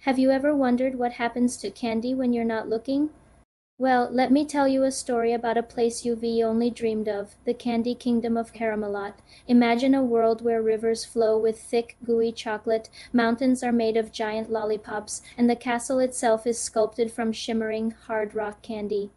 Have you ever wondered what happens to candy when you're not looking? Well, let me tell you a story about a place you've only dreamed of, the Candy Kingdom of Caramelot. Imagine a world where rivers flow with thick, gooey chocolate, mountains are made of giant lollipops, and the castle itself is sculpted from shimmering, hard rock candy.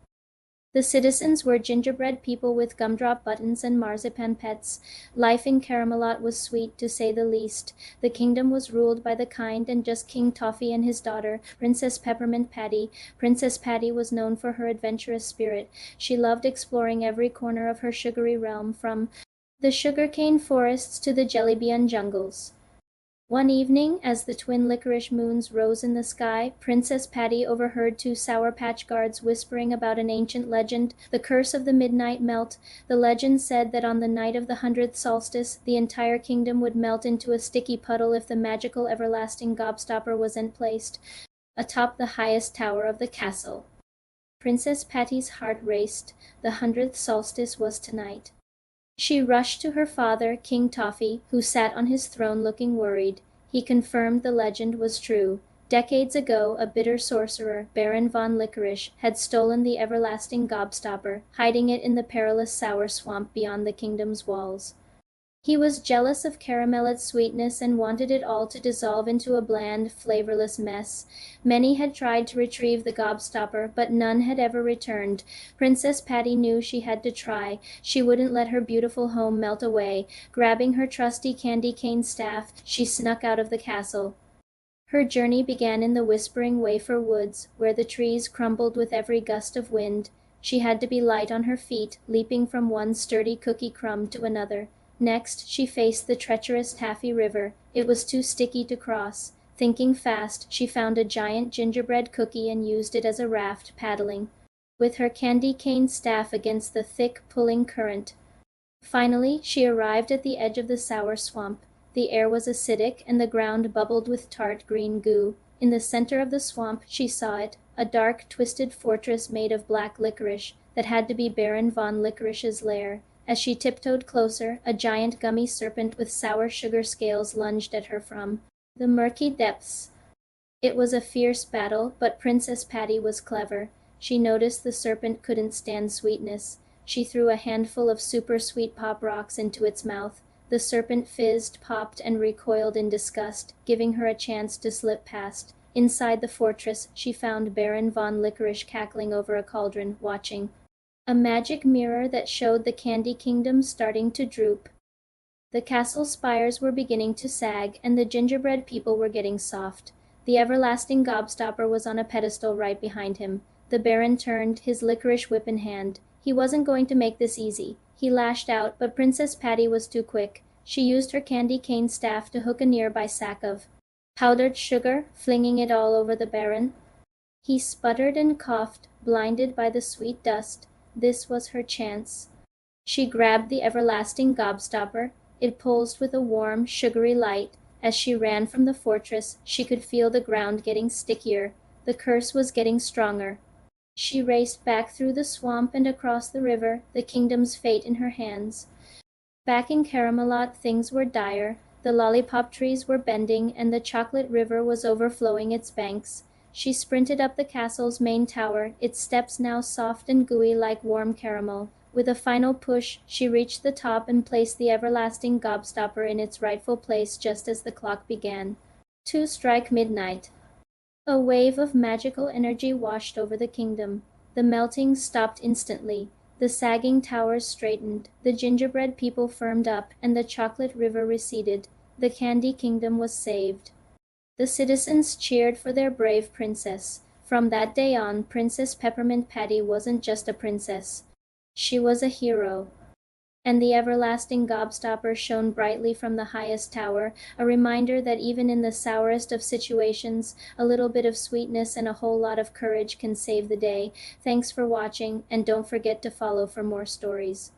The citizens were gingerbread people with gumdrop buttons and marzipan pets. Life in Camelot was sweet, to say the least. The kingdom was ruled by the kind and just King Toffee and his daughter, Princess Peppermint Patty. Princess Patty was known for her adventurous spirit. She loved exploring every corner of her sugary realm, from the sugarcane forests to the jellybean jungles. One evening, as the twin licorice moons rose in the sky, Princess Patty overheard two Sour Patch Guards whispering about an ancient legend, the curse of the midnight melt. The legend said that on the night of the 100th solstice, the entire kingdom would melt into a sticky puddle if the magical everlasting gobstopper wasn't placed atop the highest tower of the castle. Princess Patty's heart raced. The 100th solstice was tonight. She rushed to her father, King Toffee, who sat on his throne looking worried. He confirmed the legend was true. Decades ago, a bitter sorcerer, Baron von Licorice, had stolen the everlasting gobstopper, hiding it in the perilous sour swamp beyond the kingdom's walls. He was jealous of Caramelot's sweetness and wanted it all to dissolve into a bland, flavorless mess. Many had tried to retrieve the gobstopper, but none had ever returned. Princess Patty knew she had to try. She wouldn't let her beautiful home melt away. Grabbing her trusty candy cane staff, she snuck out of the castle. Her journey began in the Whispering Wafer Woods, where the trees crumbled with every gust of wind. She had to be light on her feet, leaping from one sturdy cookie crumb to another. Next, she faced the treacherous Taffy River. It was too sticky to cross. Thinking fast, she found a giant gingerbread cookie and used it as a raft, paddling with her candy cane staff against the thick, pulling current. Finally, she arrived at the edge of the sour swamp. The air was acidic, and the ground bubbled with tart green goo. In the center of the swamp, she saw it, a dark, twisted fortress made of black licorice that had to be Baron von Licorice's lair. As she tiptoed closer, a giant gummy serpent with sour sugar scales lunged at her from the murky depths. It was a fierce battle, but Princess Patty was clever. She noticed the serpent couldn't stand sweetness. She threw a handful of super sweet pop rocks into its mouth. The serpent fizzed, popped, and recoiled in disgust, giving her a chance to slip past. Inside the fortress, she found Baron von Licorice cackling over a cauldron, watching a magic mirror that showed the Candy Kingdom starting to droop. The castle spires were beginning to sag, and the gingerbread people were getting soft. The everlasting gobstopper was on a pedestal right behind him. The Baron turned, his licorice whip in hand. He wasn't going to make this easy. He lashed out, but Princess Patty was too quick. She used her candy cane staff to hook a nearby sack of powdered sugar, flinging it all over the Baron. He sputtered and coughed, blinded by the sweet dust. This was her chance. She grabbed the everlasting gobstopper. It pulsed with a warm, sugary light. As she ran from the fortress, she could feel the ground getting stickier. The curse was getting stronger. She raced back through the swamp and across the river, the kingdom's fate in her hands. Back in Caramelot, things were dire. The lollipop trees were bending, and the chocolate river was overflowing its banks. She sprinted up the castle's main tower, its steps now soft and gooey like warm caramel. With a final push, she reached the top and placed the everlasting gobstopper in its rightful place just as the clock began to strike midnight. A wave of magical energy washed over the kingdom. The melting stopped instantly. The sagging towers straightened, the gingerbread people firmed up, and the chocolate river receded. The Candy Kingdom was saved. The citizens cheered for their brave princess. From that day on, Princess Peppermint Patty wasn't just a princess. She was a hero. And the everlasting gobstopper shone brightly from the highest tower, a reminder that even in the sourest of situations, a little bit of sweetness and a whole lot of courage can save the day. Thanks for watching, and don't forget to follow for more stories.